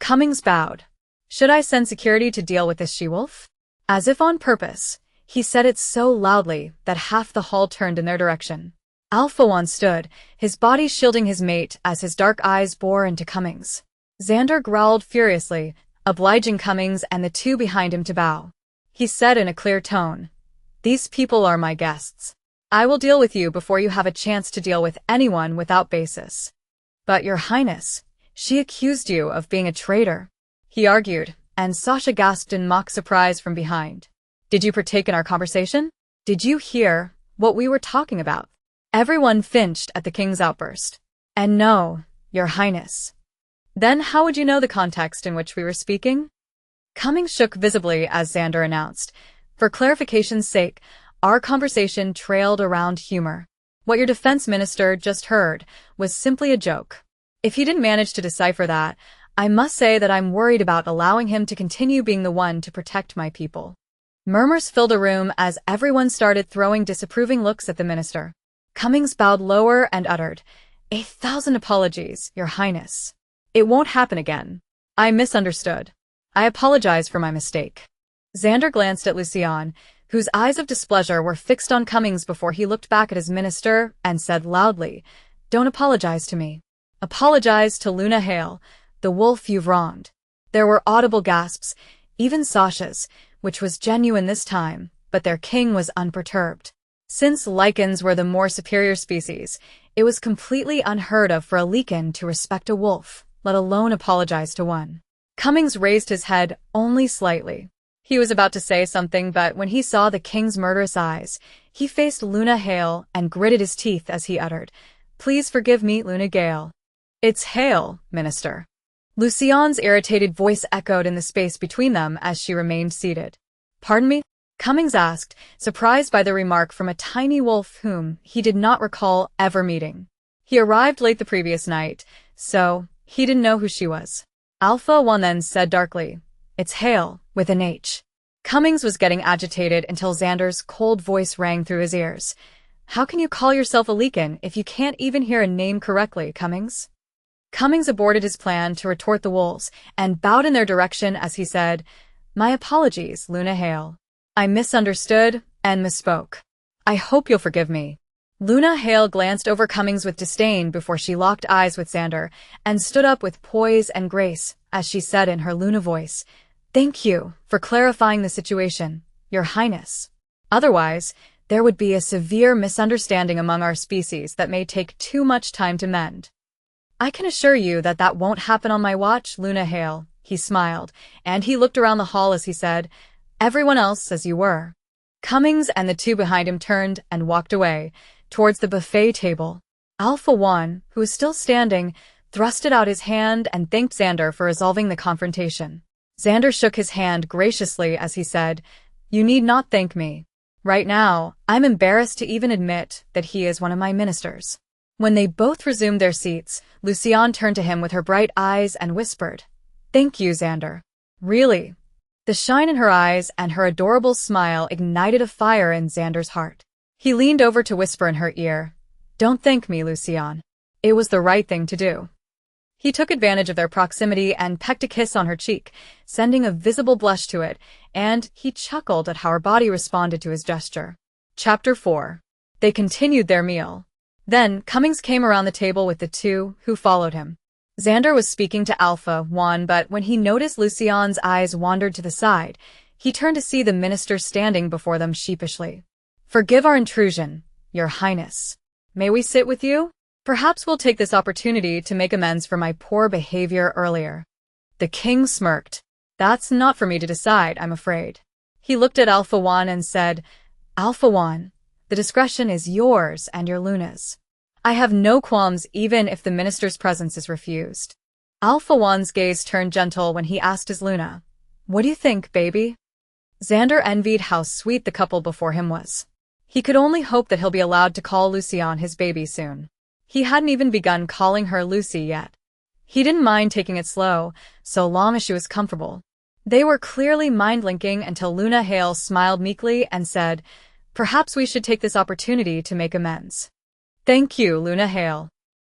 Cummings bowed. "Should I send security to deal with this she-wolf?" As if on purpose, he said it so loudly that half the hall turned in their direction. Alpha One stood, his body shielding his mate as his dark eyes bore into Cummings. Xandar growled furiously, obliging Cummings and the two behind him to bow. He said in a clear tone, "These people are my guests. I will deal with you before you have a chance to deal with anyone without basis." "But Your Highness, she accused you of being a traitor," he argued, and Sasha gasped in mock surprise from behind. "Did you partake in our conversation? Did you hear what we were talking about?" Everyone flinched at the king's outburst. "And no, Your Highness." "Then how would you know the context in which we were speaking?" Cummings shook visibly as Xandar announced, "For clarification's sake, our conversation trailed around humor. What your defense minister just heard was simply a joke. If he didn't manage to decipher that, I must say that I'm worried about allowing him to continue being the one to protect my people." Murmurs filled a room as everyone started throwing disapproving looks at the minister. Cummings bowed lower and uttered, "1,000 apologies, Your Highness. It won't happen again. I misunderstood. I apologize for my mistake." Xandar glanced at Lucianne, whose eyes of displeasure were fixed on Cummings before he looked back at his minister and said loudly, "Don't apologize to me. Apologize to Luna Hale, the wolf you've wronged." There were audible gasps, even Sasha's, which was genuine this time, but their king was unperturbed. Since Lycans were the more superior species, it was completely unheard of for a Lycan to respect a wolf, let alone apologize to one. Cummings raised his head only slightly. He was about to say something, but when he saw the king's murderous eyes, he faced Luna Hale and gritted his teeth as he uttered, "Please forgive me, Luna Gale." "It's Hale, Minister." Lucianne's irritated voice echoed in the space between them as she remained seated. "Pardon me?" Cummings asked, surprised by the remark from a tiny wolf whom he did not recall ever meeting. He arrived late the previous night, so he didn't know who she was. Alpha One then said darkly, "It's Hale, with an H." Cummings was getting agitated until Xandar's cold voice rang through his ears. "How can you call yourself a Lycan if you can't even hear a name correctly, Cummings?" Cummings aborted his plan to retort the wolves and bowed in their direction as he said, "My apologies, Luna Hale. I misunderstood and misspoke. I hope you'll forgive me." Luna Hale glanced over Cummings with disdain before she locked eyes with Xandar and stood up with poise and grace as she said in her Luna voice, "Thank you for clarifying the situation, Your Highness. Otherwise, there would be a severe misunderstanding among our species that may take too much time to mend." "I can assure you that that won't happen on my watch, Luna Hale," he smiled, and he looked around the hall as he said, "Everyone else as you were." Cummings and the two behind him turned and walked away, towards the buffet table. Alpha One, who was still standing, thrusted out his hand and thanked Xandar for resolving the confrontation. Xandar shook his hand graciously as he said, "You need not thank me. Right now, I'm embarrassed to even admit that he is one of my ministers." When they both resumed their seats, Lucianne turned to him with her bright eyes and whispered, "Thank you, Xandar. Really." The shine in her eyes and her adorable smile ignited a fire in Xandar's heart. He leaned over to whisper in her ear, "Don't thank me, Lucianne. It was the right thing to do." He took advantage of their proximity and pecked a kiss on her cheek, sending a visible blush to it, and he chuckled at how her body responded to his gesture. Chapter 4. They continued their meal. Then Cummings came around the table with the two who followed him. Xandar was speaking to Alpha One, but when he noticed Lucianne's eyes wandered to the side, he turned to see the minister standing before them sheepishly. "Forgive our intrusion, Your Highness. May we sit with you? Perhaps we'll take this opportunity to make amends for my poor behavior earlier." The king smirked. "That's not for me to decide, I'm afraid." He looked at Alpha One and said, "Alpha One, the discretion is yours and your Luna's. I have no qualms even if the minister's presence is refused." Alpha One's gaze turned gentle when he asked his Luna, "What do you think, baby?" Xandar envied how sweet the couple before him was. He could only hope that he'll be allowed to call Lucianne his baby soon. He hadn't even begun calling her Lucy yet. He didn't mind taking it slow, so long as she was comfortable. They were clearly mind-linking until Luna Hale smiled meekly and said, "Perhaps we should take this opportunity to make amends." "Thank you, Luna Hale,"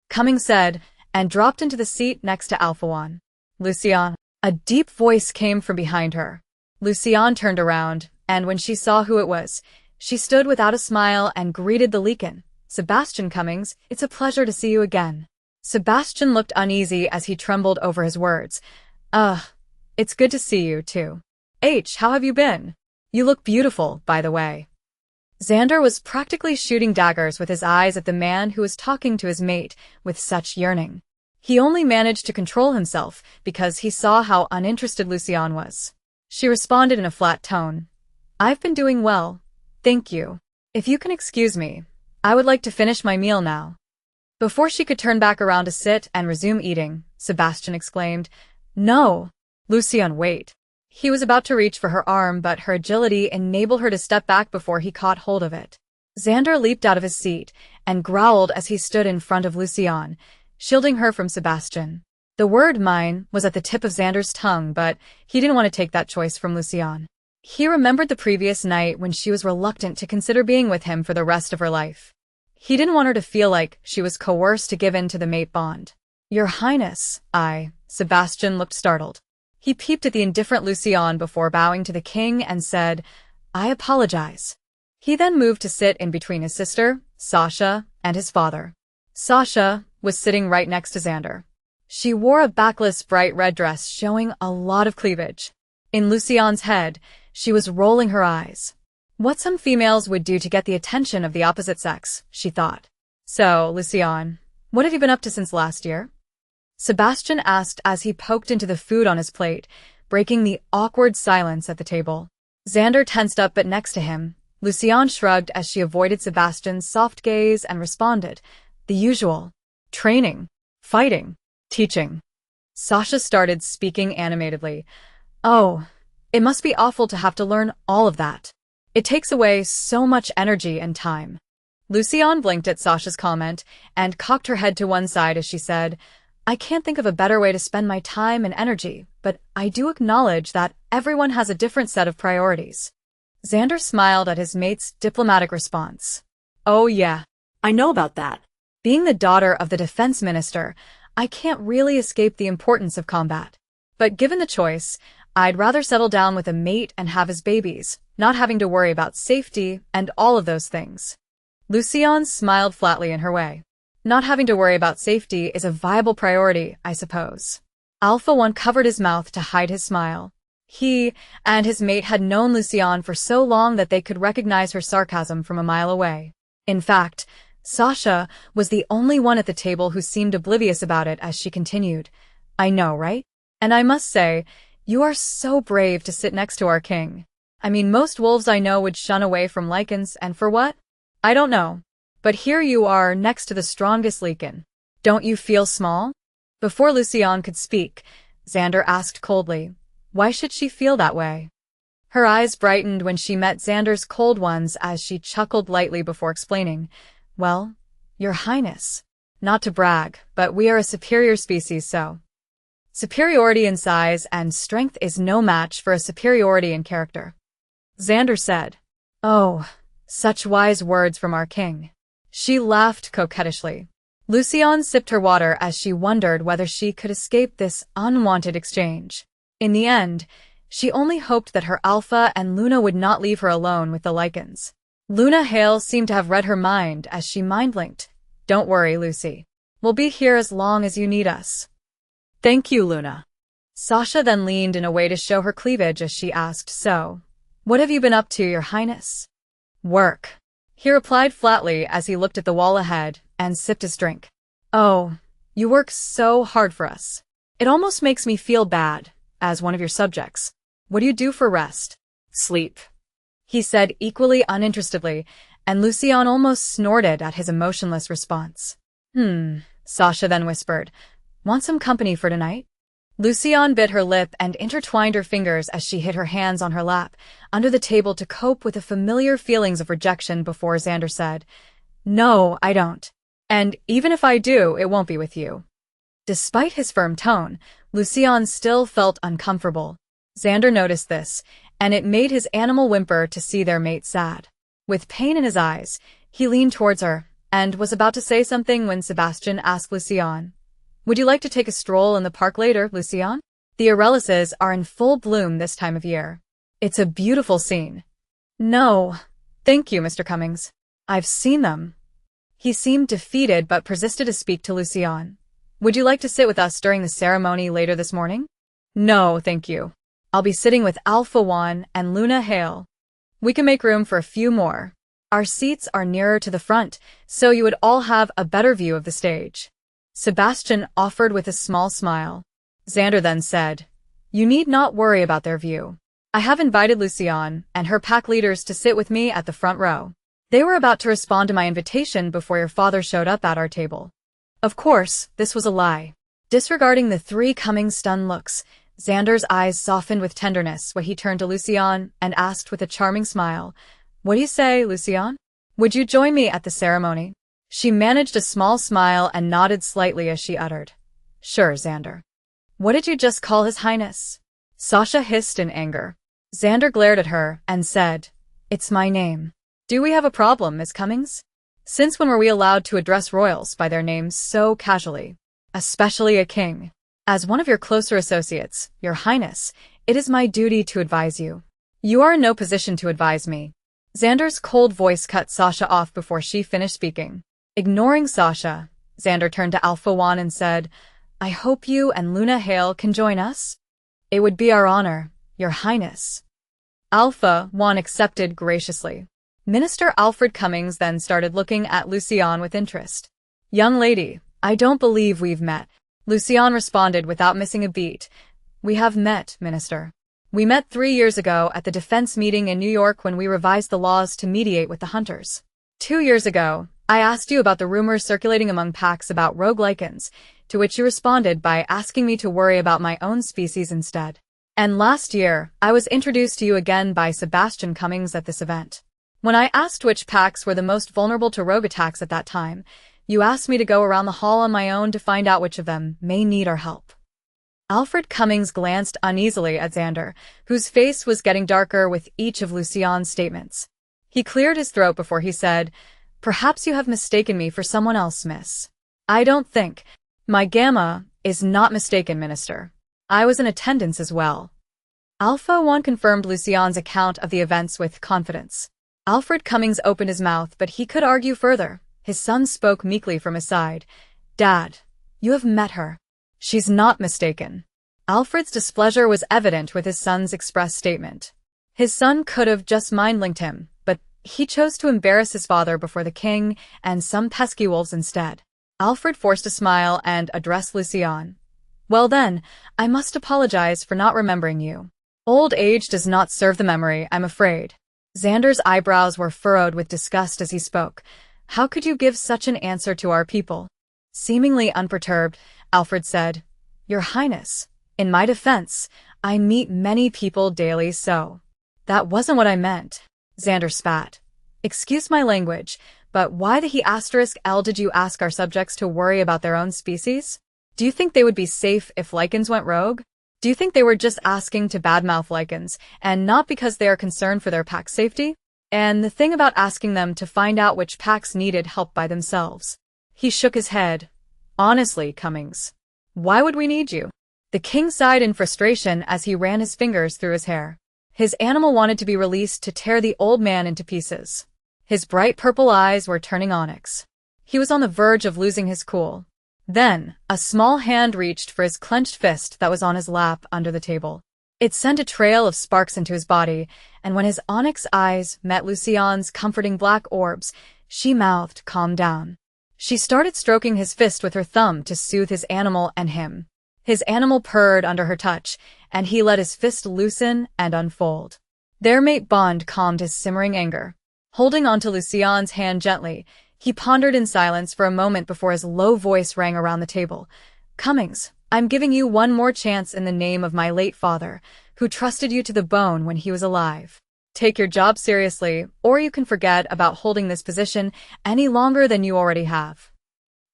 Cummings said, and dropped into the seat next to Alpha One. "Lucianne." A deep voice came from behind her. Lucianne turned around, and when she saw who it was, she stood without a smile and greeted the Lycan. "Sebastian Cummings, it's a pleasure to see you again." Sebastian looked uneasy as he trembled over his words. It's good to see you, too. How have you been? You look beautiful, by the way." Xandar was practically shooting daggers with his eyes at the man who was talking to his mate with such yearning. He only managed to control himself because he saw how uninterested Lucianne was. She responded in a flat tone. "I've been doing well, thank you. If you can excuse me, I would like to finish my meal now." Before she could turn back around to sit and resume eating, Sebastian exclaimed, "No! Lucianne, wait." He was about to reach for her arm, but her agility enabled her to step back before he caught hold of it. Xandar leaped out of his seat and growled as he stood in front of Lucianne, shielding her from Sebastian. The word "mine" was at the tip of Xandar's tongue, but he didn't want to take that choice from Lucianne. He remembered the previous night when she was reluctant to consider being with him for the rest of her life. He didn't want her to feel like she was coerced to give in to the mate bond. "Your Highness, Sebastian looked startled. He peeped at the indifferent Lucianne before bowing to the king and said, "I apologize." He then moved to sit in between his sister, Sasha, and his father. Sasha was sitting right next to Xandar. She wore a backless bright red dress showing a lot of cleavage. In Lucianne's head, she was rolling her eyes. What some females would do to get the attention of the opposite sex, she thought. "So, Lucianne, what have you been up to since last year?" Sebastian asked as he poked into the food on his plate, breaking the awkward silence at the table. Xandar tensed up, but next to him, Lucianne shrugged as she avoided Sebastian's soft gaze and responded, "The usual. Training, fighting, teaching." Sasha started speaking animatedly. "Oh, it must be awful to have to learn all of that. It takes away so much energy and time." Lucianne blinked at Sasha's comment and cocked her head to one side as she said, "I can't think of a better way to spend my time and energy, but I do acknowledge that everyone has a different set of priorities." Xandar smiled at his mate's diplomatic response. "Oh yeah, I know about that. Being the daughter of the defense minister, I can't really escape the importance of combat. But given the choice, I'd rather settle down with a mate and have his babies, not having to worry about safety and all of those things." Lucianne smiled flatly in her way. "Not having to worry about safety is a viable priority, I suppose." Alpha One covered his mouth to hide his smile. He and his mate had known Lucianne for so long that they could recognize her sarcasm from a mile away. In fact, Sasha was the only one at the table who seemed oblivious about it as she continued, "I know, right? And I must say, you are so brave to sit next to our king. I mean, most wolves I know would shun away from Lycans, and for what? I don't know. But here you are next to the strongest Lycan. Don't you feel small?" Before Lucianne could speak, Xandar asked coldly, "Why should she feel that way?" Her eyes brightened when she met Xandar's cold ones as she chuckled lightly before explaining, "Well, Your Highness, not to brag, but we are a superior species, so superiority in size and strength is no match for a superiority in character." Xandar said, "Oh, such wise words from our king." She laughed coquettishly. Lucianne sipped her water as she wondered whether she could escape this unwanted exchange. In the end, she only hoped that her Alpha and Luna would not leave her alone with the Lycans. Luna Hale seemed to have read her mind as she mind-linked, "Don't worry, Lucy. We'll be here as long as you need us." "Thank you, Luna." Sasha then leaned in a way to show her cleavage as she asked, "So, what have you been up to, Your Highness?" "Work," he replied flatly as he looked at the wall ahead and sipped his drink. "Oh, you work so hard for us. It almost makes me feel bad, as one of your subjects. What do you do for rest?" "Sleep," he said equally uninterestedly, and Lucianne almost snorted at his emotionless response. Sasha then whispered, Want some company for tonight? Lucianne bit her lip and intertwined her fingers as she hid her hands on her lap, under the table to cope with the familiar feelings of rejection before Xandar said, "No, I don't. And even if I do, it won't be with you." Despite his firm tone, Lucianne still felt uncomfortable. Xandar noticed this, and it made his animal whimper to see their mate sad. With pain in his eyes, he leaned towards her, and was about to say something when Sebastian asked Lucianne, "Would you like to take a stroll in the park later, Lucianne? The irises are in full bloom this time of year. It's a beautiful scene." "No, thank you, Mr. Cummings. I've seen them." He seemed defeated but persisted to speak to Lucianne. "Would you like to sit with us during the ceremony later this morning?" "No, thank you. I'll be sitting with Alpha One and Luna Hale. We can make room for a few more. Our seats are nearer to the front, so you would all have a better view of the stage." Sebastian offered with a small smile. Xandar then said, "You need not worry about their view. I have invited Lucianne and her pack leaders to sit with me at the front row. They were about to respond to my invitation before your father showed up at our table." Of course, this was a lie. Disregarding the three Cummings' stunned looks, Xandar's eyes softened with tenderness when he turned to Lucianne and asked with a charming smile, "What do you say, Lucianne? Would you join me at the ceremony?" She managed a small smile and nodded slightly as she uttered, "Sure, Xandar." "What did you just call His Highness?" Sasha hissed in anger. Xandar glared at her and said, "It's my name." "Do we have a problem, Miss Cummings? Since when were we allowed to address royals by their names so casually? Especially a king. As one of your closer associates, Your Highness, it is my duty to advise you." "You are in no position to advise me." Xandar's cold voice cut Sasha off before she finished speaking. Ignoring Sasha, Xandar turned to Alpha One and said, "I hope you and Luna Hale can join us." "It would be our honor, Your Highness." Alpha One accepted graciously. Minister Alfred Cummings then started looking at Lucianne with interest. "Young lady, I don't believe we've met." Lucianne responded without missing a beat. "We have met, Minister. We met 3 years ago at the defense meeting in New York when we revised the laws to mediate with the hunters. 2 years ago, I asked you about the rumors circulating among packs about rogue Lycans, to which you responded by asking me to worry about my own species instead. And last year, I was introduced to you again by Sebastian Cummings at this event. When I asked which packs were the most vulnerable to rogue attacks at that time, you asked me to go around the hall on my own to find out which of them may need our help." Alfred Cummings glanced uneasily at Xandar, whose face was getting darker with each of Lucianne's statements. He cleared his throat before he said, "Perhaps you have mistaken me for someone else, miss." "I don't think. My gamma is not mistaken, Minister. I was in attendance as well." Alpha One confirmed Lucianne's account of the events with confidence. Alfred Cummings opened his mouth, but he could argue further. His son spoke meekly from his side. "Dad, you have met her. She's not mistaken." Alfred's displeasure was evident with his son's express statement. His son could have just mind-linked him, but he chose to embarrass his father before the king and some pesky wolves instead. Alfred forced a smile and addressed Lucianne. "Well then, I must apologize for not remembering you. Old age does not serve the memory, I'm afraid." Xandar's eyebrows were furrowed with disgust as he spoke. "How could you give such an answer to our people?" Seemingly unperturbed, Alfred said, "Your Highness, in my defense, I meet many people daily, so." "That wasn't what I meant," Xandar spat. "Excuse my language, but why the he*L did you ask our subjects to worry about their own species? Do you think they would be safe if Lycans went rogue? Do you think they were just asking to badmouth Lycans, and not because they are concerned for their pack's safety? And the thing about asking them to find out which packs needed help by themselves." He shook his head. "Honestly, Cummings, why would we need you?" The king sighed in frustration as he ran his fingers through his hair. His animal wanted to be released to tear the old man into pieces. His bright purple eyes were turning onyx. He was on the verge of losing his cool. Then, a small hand reached for his clenched fist that was on his lap under the table. It sent a trail of sparks into his body, and when his onyx eyes met Lucianne's comforting black orbs, she mouthed, "Calm down." She started stroking his fist with her thumb to soothe his animal and him. His animal purred under her touch, and he let his fist loosen and unfold. Their mate bond calmed his simmering anger. Holding onto Lucianne's hand gently, he pondered in silence for a moment before his low voice rang around the table. Cummings, I'm giving you one more chance in the name of my late father, who trusted you to the bone when he was alive. Take your job seriously, or you can forget about holding this position any longer than you already have.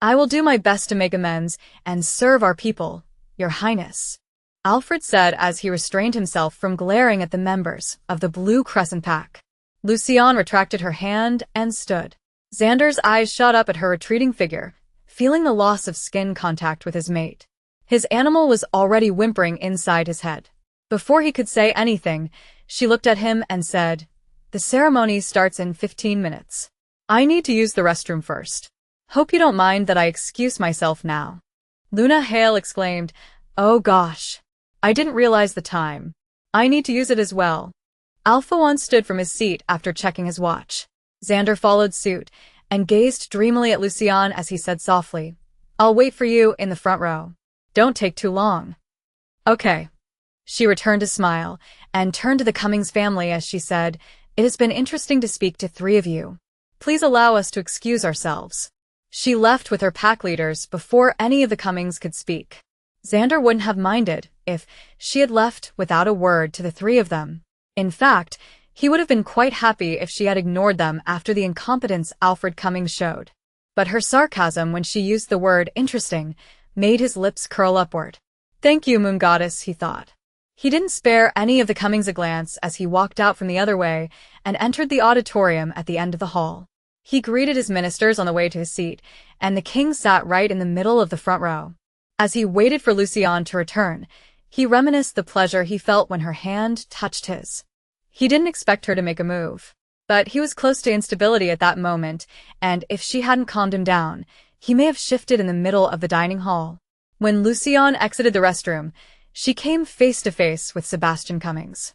I will do my best to make amends and serve our people, Your Highness, Alfred said as he restrained himself from glaring at the members of the Blue Crescent Pack. Lucianne retracted her hand and stood. Xandar's eyes shot up at her retreating figure, feeling the loss of skin contact with his mate. His animal was already whimpering inside his head. Before he could say anything, she looked at him and said, "The ceremony starts in 15 minutes. I need to use the restroom first. Hope you don't mind that I excuse myself now." Luna Hale exclaimed, "Oh gosh. I didn't realize the time. I need to use it as well." Alpha One stood from his seat after checking his watch. Xandar followed suit and gazed dreamily at Lucianne as he said softly, "I'll wait for you in the front row. Don't take too long." "Okay." She returned a smile and turned to the Cummings family as she said, "It has been interesting to speak to three of you. Please allow us to excuse ourselves." She left with her pack leaders before any of the Cummings could speak. Xandar wouldn't have minded if she had left without a word to the three of them. In fact, he would have been quite happy if she had ignored them after the incompetence Alfred Cummings showed. But her sarcasm when she used the word interesting made his lips curl upward. "Thank you, Moon Goddess," he thought. He didn't spare any of the Cummings a glance as he walked out from the other way and entered the auditorium at the end of the hall. He greeted his ministers on the way to his seat, and the king sat right in the middle of the front row. As he waited for Lucianne to return, he reminisced the pleasure he felt when her hand touched his. He didn't expect her to make a move, but he was close to instability at that moment, and if she hadn't calmed him down, he may have shifted in the middle of the dining hall. When Lucianne exited the restroom, she came face to face with Sebastian Cummings.